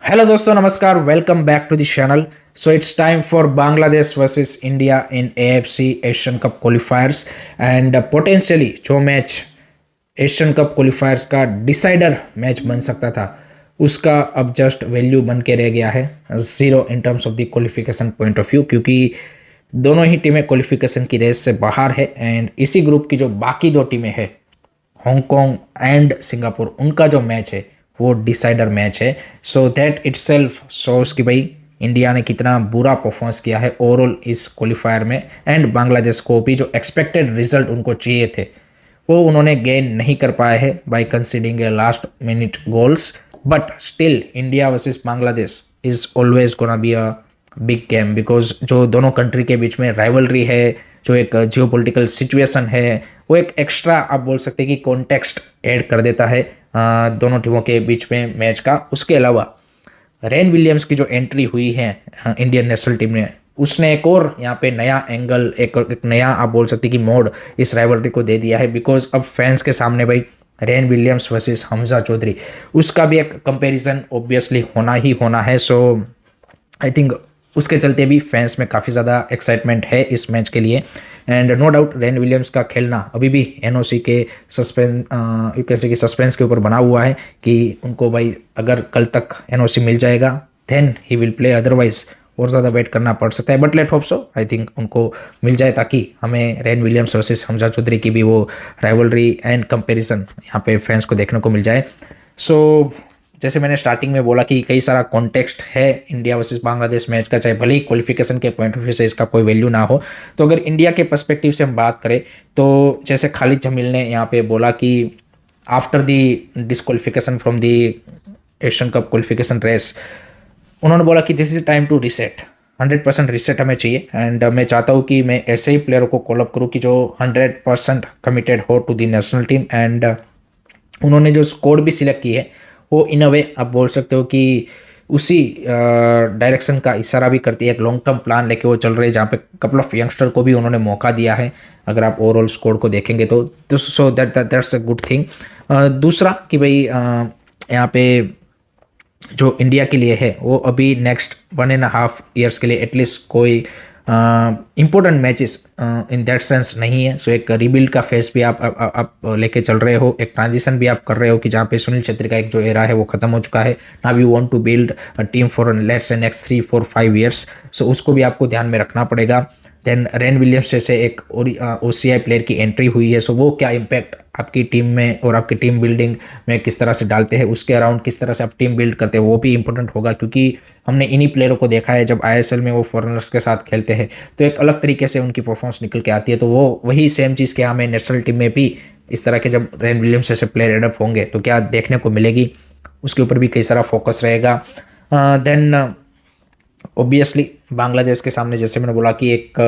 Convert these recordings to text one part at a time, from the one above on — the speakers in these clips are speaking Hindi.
Hello दोस्तों नमस्कार welcome back to the channel. So it's time for Bangladesh versus India in AFC Asian cup qualifiers and potentially जो मैच एशियन कप क्वालिफायर्स का डिसाइडर मैच बन सकता था उसका अब जस्ट वैल्यू बन के रह गया है zero in terms of the qualification point of view, क्योंकि दोनों ही टीमें क्वालिफिकेशन की रेस से बाहर है एंड इसी ग्रुप की जो बाकी दो टीमें हैं हांगकांग एंड सिंगापुर, उनका जो मैच है वो डिसाइडर मैच है। सो दैट इटसेल्फ शोज कि भाई इंडिया ने कितना बुरा परफॉर्मेंस किया है ओवरऑल इस क्वालिफायर में एंड बांग्लादेश को भी जो एक्सपेक्टेड रिजल्ट उनको चाहिए थे वो उन्होंने गेन नहीं कर पाए हैं by conceding a last minute goals. But still India versus Bangladesh is always gonna be a big game, because जो दोनों कंट्री के बीच में राइवलरी है, जो एक जियो पोलिटिकल सिचुएशन है, वो एक एक्स्ट्रा आप बोल सकते हैं कि कॉन्टेक्स्ट ऐड कर देता है दोनों टीमों के बीच में मैच का। उसके अलावा रेन विलियम्स की जो एंट्री हुई है इंडियन नेशनल टीम ने, उसने एक और यहाँ पे नया एंगल, एक नया आप बोल सकते हैं कि मोड इस राइवलरी को दे दिया है। बिकॉज अब फैंस के सामने भाई Ryan Williams versus Hamza Choudhury, उसका भी एक कंपैरिजन ऑब्वियसली होना ही होना है। सो आई थिंक उसके चलते भी फैंस में काफ़ी ज़्यादा एक्साइटमेंट है इस मैच के लिए and no doubt Ryan Williams का खेलना अभी भी एनओसी के सस्पेंस के ऊपर बना हुआ है कि उनको भाई अगर कल तक एनओसी मिल जाएगा then he will play, otherwise और ज़्यादा वेट करना पड़ सकता है। But let hope so, I think उनको मिल जाए ताकि हमें Ryan Williams versus Hamza Choudhury की भी वो राइवलरी एंड कंपेरिजन यहाँ पे फैंस को देखने को मिल जाए। सो जैसे मैंने स्टार्टिंग में बोला कि कई सारा कॉन्टेक्स्ट है इंडिया वर्सेस बांग्लादेश मैच का, चाहे भले ही क्वालिफिकेशन के पॉइंट ऑफ व्यू से इसका कोई वैल्यू ना हो। तो अगर इंडिया के पर्सपेक्टिव से हम बात करें तो जैसे खालिद जमील ने यहाँ पे बोला कि after the disqualification from the Asian cup qualification race, उन्होंने बोला कि this is time to reset, 100% reset हमें चाहिए एंड मैं चाहता हूँ कि मैं ऐसे ही प्लेयरों को कॉल अप करूँ कि जो 100% कमिटेड हो to the national team. And उन्होंने जो स्कोर भी सिलेक्ट की है वो इन अ वे आप बोल सकते हो कि उसी डायरेक्शन का इशारा भी करती है, एक लॉन्ग टर्म प्लान लेके वो चल रहे हैं जहाँ पे कपल ऑफ यंगस्टर को भी उन्होंने मौका दिया है अगर आप ओवरऑल स्कोर को देखेंगे तो so that's a good thing. दूसरा कि भाई यहाँ पे जो इंडिया के लिए है वो अभी नेक्स्ट 1.5 ईयर्स के लिए एटलीस्ट कोई important matches in that sense नहीं है। सो एक रिबिल्ड का फेस भी आप लेके चल रहे हो, एक ट्रांजिशन भी आप कर रहे हो कि जहाँ पे सुनील छेत्री का एक जो एरा है वो खत्म हो चुका है। Now you want to build a team for let's say next 3-4-5 years, so उसको भी आपको ध्यान में रखना पड़ेगा। देन रेन विलियम्स जैसे एक ओसीआई प्लेयर की एंट्री हुई है, सो वो क्या इम्पैक्ट आपकी टीम में और आपकी टीम बिल्डिंग में किस तरह से डालते हैं, उसके अराउंड किस तरह से आप टीम बिल्ड करते हैं वो भी इंपॉर्टेंट होगा। क्योंकि हमने इन्हीं प्लेयरों को देखा है जब आईएसएल में वो फॉरेनर्स के साथ खेलते हैं तो एक अलग तरीके से उनकी परफॉर्मेंस निकल के आती है। तो वो वही सेम चीज़ के हमें नेशनल टीम में भी इस तरह के जब रेन विलियम्स जैसे प्लेयर एडअप होंगे तो क्या देखने को मिलेगी, उसके ऊपर भी कई सारा फोकस रहेगा। देन ऑब्वियसली बांग्लादेश के सामने जैसे मैंने बोला कि एक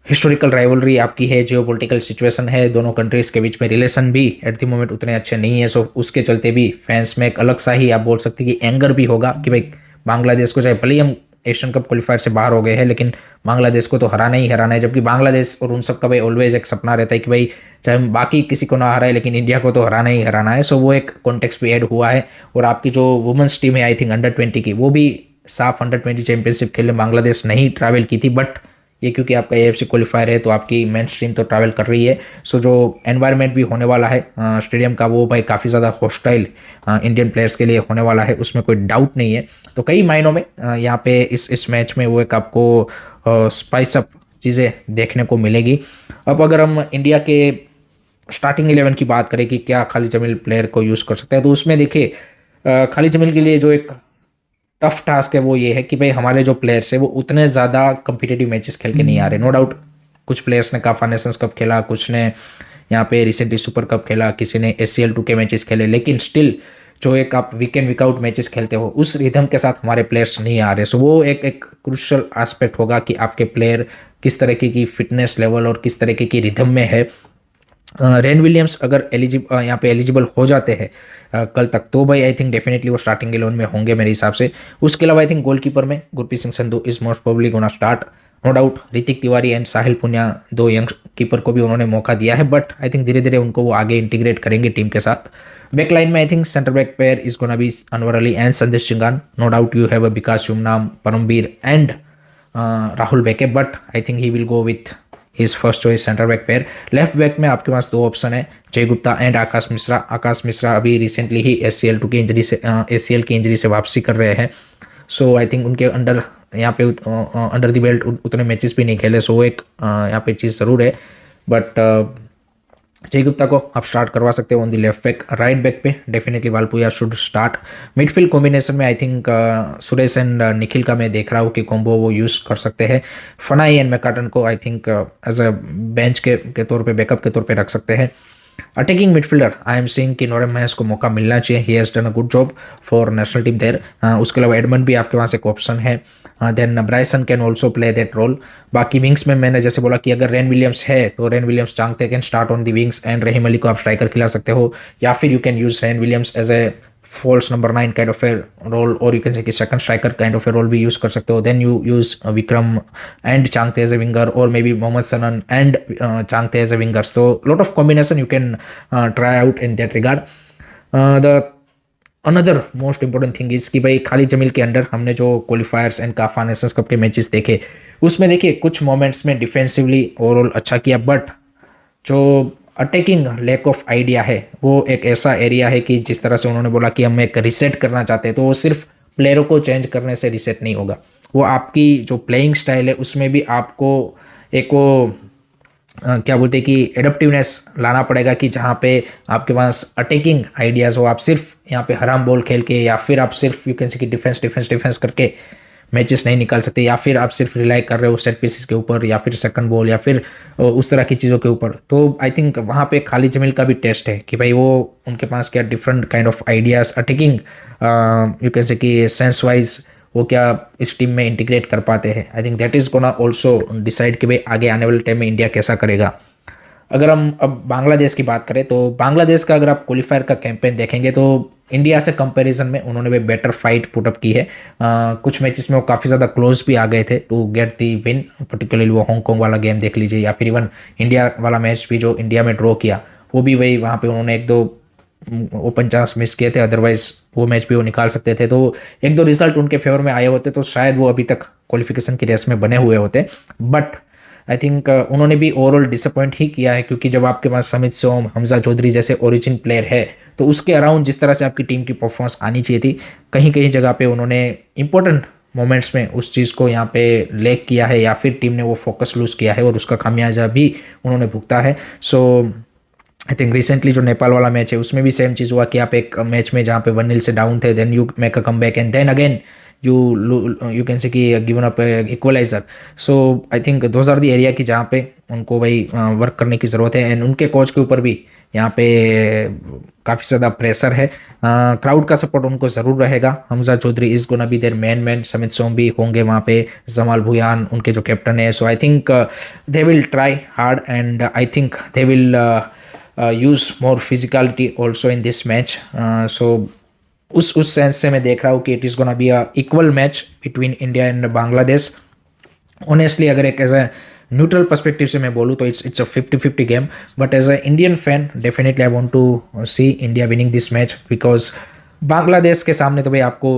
हिस्टोरिकल राइवलरी आपकी है, जियो पोलिटिकल सिचुएशन है, दोनों कंट्रीज़ के बीच में रिलेशन भी एट द मोमेंट उतने अच्छे नहीं है। सो उसके चलते भी फैंस में एक अलग सा ही आप बोल सकते हैं कि एंगर भी होगा कि भाई बांग्लादेश को, चाहे भले ही हम एशियन कप क्वालिफायर से बाहर हो गए हैं लेकिन बांग्लादेश को तो हराना ही हराना है। जबकि बांग्लादेश और उन सब का भाई ऑलवेज एक सपना रहता है कि भाई चाहे हम बाकी किसी को ना हराए लेकिन इंडिया को तो हराना ही हराना है। सो वो एक कॉन्टेक्स्ट भी ऐड हुआ है। और आपकी जो वुमेंस टीम है आई थिंक अंडर 20 की, वो भी साफ अंडर 20 चैंपियनशिप खेलने बांग्लादेश नहीं ट्रैवल की थी। बट ये क्योंकि आपका एएफसी क्वालिफायर है तो आपकी मेन स्ट्रीम तो ट्रैवल कर रही है। सो जो एनवायरनमेंट भी होने वाला है स्टेडियम का वो भाई काफ़ी ज़्यादा हॉस्टाइल इंडियन प्लेयर्स के लिए होने वाला है, उसमें कोई डाउट नहीं है। तो कई मायनों में यहाँ पे इस मैच में वो एक आपको स्पाइस अप चीज़ें देखने को मिलेगी। अब अगर हम इंडिया के स्टार्टिंग 11 की बात करें कि क्या खालिद जमील प्लेयर को यूज़ कर सकते हैं, तो उसमें देखिए खालिद जमील के लिए जो एक टफ टास्क है वो ये है कि भाई हमारे जो प्लेयर्स है वो उतने ज़्यादा कम्पिटिटिव मैचेस खेल के नहीं आ रहे। नो डाउट कुछ प्लेयर्स ने काफा नेशंस कप खेला, कुछ ने यहाँ पे रिसेंटली सुपर कप खेला, किसी ने ACL 2 के मैचेस खेले, लेकिन स्टिल जो एक आप वीक इन वीक आउट मैचेस खेलते हो उस रिदम के साथ हमारे प्लेयर्स नहीं आ रहे। सो वो एक क्रूशल एस्पेक्ट होगा कि आपके प्लेयर किस तरीके की फिटनेस लेवल और किस तरीके की रिदम में है। रेन विलियम्स अगर यहाँ पे एलिजिबल हो जाते हैं कल तक तो भाई आई थिंक डेफिनेटली वो स्टार्टिंग 11 में होंगे मेरे हिसाब से। उसके अलावा आई थिंक गोलकीपर में Gurpreet Singh Sandhu is most probably gonna start no doubt Hrithik Tiwari and Sahil Punia two young keeper को भी उन्होंने मौका दिया है, बट आई थिंक धीरे धीरे उनको वो आगे इंटीग्रेट करेंगे टीम के साथ। बैक लाइन में I think centre back pair is gonna be Anwar Ali and Sandesh Jhingan. No doubt you have a Vikas Yumnam, Parambir and Rahul Bheke, but I think he will go with his first choice centre back pair. Left back में आपके पास दो ऑप्शन है, जय गुप्ता एंड आकाश मिश्रा। आकाश मिश्रा अभी रिसेंटली ही ACL की इंजरी से वापसी कर रहे हैं, सो आई थिंक उनके अंडर यहाँ पे अंडर द बेल्ट उतने मैचेस भी नहीं खेले, सो एक यहाँ पे चीज़ ज़रूर है। बट जय गुप्ता को आप स्टार्ट करवा सकते हो on the left back. Right back पे definitely Valpuia should start. Midfield combination में I think Suresh and Nikhil का मैं देख रहा हूँ कि कॉम्बो वो यूज़ कर सकते हैं। फनाई एंड मैकार्टन को I think as a bench के तौर पे, बैकअप के तौर पे रख सकते हैं। Attacking midfielder I am seeing कि नोरेम महेश को मौका मिलना चाहिए, he has done a good job for national team there. उसके अलावा एडमंड भी आपके पास एक ऑप्शन है, then Brison can also play that role. बाकी विंग्स में मैंने जैसे बोला कि अगर रेन विलियम्स है तो Ryan Williams Chhangte can start on the wings and Rahim Ali को आप स्ट्राइकर खिला सकते हो, या फिर you can use Ryan Williams as a false number 9 kind of a role, or you can say कि second striker kind of a role भी use कर सकते हो। then you use Vikram and Changte as a winger, or maybe Mohammad Sanan and Changte as a winger, so lot of combination you can try out in that regard। the another most important thing is कि भाई खालिद जमील के अंडर हमने जो क्वालिफायर्स एंड काफा नेशंस कप के मैचेस देखे, उसमें देखिए कुछ मोमेंट्स में डिफेंसिवली ओवरऑल अच्छा किया, बट जो अटैकिंग लैक ऑफ आइडिया है वो एक ऐसा एरिया है कि जिस तरह से उन्होंने बोला कि हम एक रिसेट करना चाहते हैं, तो वो सिर्फ प्लेयरों को चेंज करने से रिसेट नहीं होगा, वो आपकी जो प्लेइंग स्टाइल है उसमें भी आपको एक वो क्या बोलते हैं कि एडप्टिवनेस लाना पड़ेगा, कि जहाँ पे आपके पास अटैकिंग आइडियाज़ हो। आप सिर्फ यहाँ पे हराम बॉल खेल के, या फिर आप सिर्फ यू कैन से कि डिफेंस करके मैचेस नहीं निकाल सकते, या फिर आप सिर्फ रिलाई कर रहे हो सेट पीसेस के ऊपर, या फिर सेकंड बॉल, या फिर उस तरह की चीज़ों के ऊपर। तो आई थिंक वहाँ पे खालिद जमील का भी टेस्ट है कि भाई वो उनके पास क्या different kind of ideas attacking you can say कि सेंस वाइज वो क्या इस टीम में इंटीग्रेट कर पाते हैं। I think that is gonna also decide कि भाई आगे आने वाले टाइम में इंडिया कैसा करेगा। अगर हम अब बांग्लादेश की बात करें तो बांग्लादेश का अगर आप क्वालिफायर का कैंपेन देखेंगे तो इंडिया से कंपैरिजन में उन्होंने भी बेटर फाइट पुटअप की है। कुछ मैचेस में वो काफ़ी ज़्यादा क्लोज भी आ गए थे to get the win, particularly वो हांगकॉन्ग वाला गेम देख लीजिए, या फिर इवन इंडिया वाला मैच भी जो इंडिया में ड्रॉ किया वो भी वही, वहाँ पे उन्होंने एक दो ओपन चांस मिस किए थे, अदरवाइज वो मैच भी वो निकाल सकते थे। तो एक दो रिजल्ट उनके फेवर में आए होते तो शायद वो अभी तक क्वालिफिकेशन की रेस में बने हुए होते, बट आई थिंक उन्होंने भी ओवरऑल डिसअपॉइंट ही किया है, क्योंकि जब आपके पास समित सोम, हमजा चौधरी जैसे ओरिजिन प्लेयर है तो उसके अराउंड जिस तरह से आपकी टीम की परफॉर्मेंस आनी चाहिए थी, कहीं कहीं जगह पे उन्होंने इंपॉर्टेंट मोमेंट्स में उस चीज़ को यहाँ पे लैग किया है, या फिर टीम ने वो फोकस लूज़ किया है और उसका खामियाजा भी उन्होंने भुगता है। सो आई थिंक रिसेंटली जो नेपाल वाला मैच है उसमें भी सेम चीज़ हुआ कि आप एक मैच में जहाँ पे 1-0 से डाउन थे, then you make a come back and then again you can say कि given up equaliser. So I think those are the area की जहाँ पे उनको भाई वर्क करने की ज़रूरत है, एंड उनके कोच के ऊपर भी यहाँ पे काफ़ी ज़्यादा प्रेशर है। क्राउड का सपोर्ट उनको ज़रूर रहेगा। Hamza Chowdhury is gonna be there man, Samit Som भी होंगे वहाँ पे, जमाल भुयान उनके जो कैप्टन है। So I think they will try hard and I think they will use more physicality also in this match. So उस सेंस से मैं देख रहा हूँ कि it is gonna be a equal match between India and Bangladesh. Honestly अगर एक एज ए न्यूट्रल पर्सपेक्टिव से मैं बोलूँ तो it's a 50-50 game, but as a Indian fan definitely I want to see India winning this match, because Bangladesh के सामने तो भाई आपको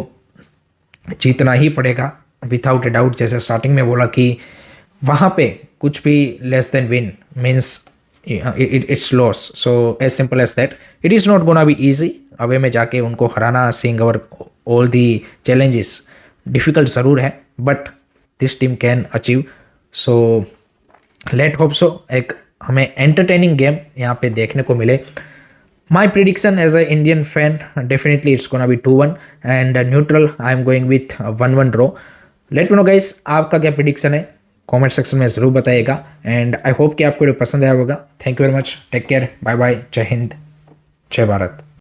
जीतना ही पड़ेगा विदाउट ए डाउट। जैसे स्टार्टिंग में बोला कि वहाँ पे कुछ भी less than win means it's loss, so as simple as that. It is not gonna be easy away में जाके उनको हराना, seeing our all the challenges difficult ज़रूर है, but this team can achieve. So let hope so एक हमें एंटरटेनिंग गेम यहाँ पे देखने को मिले। My prediction as a Indian fan definitely it's gonna be 2-1 and neutral I am going with 1-1 draw. Let me know guys आपका क्या प्रिडिक्शन है, कमेंट सेक्शन में ज़रूर बताइएगा, एंड आई होप कि आपको ये पसंद आया होगा। Thank you very much, take care, bye bye, जय हिंद, जय भारत।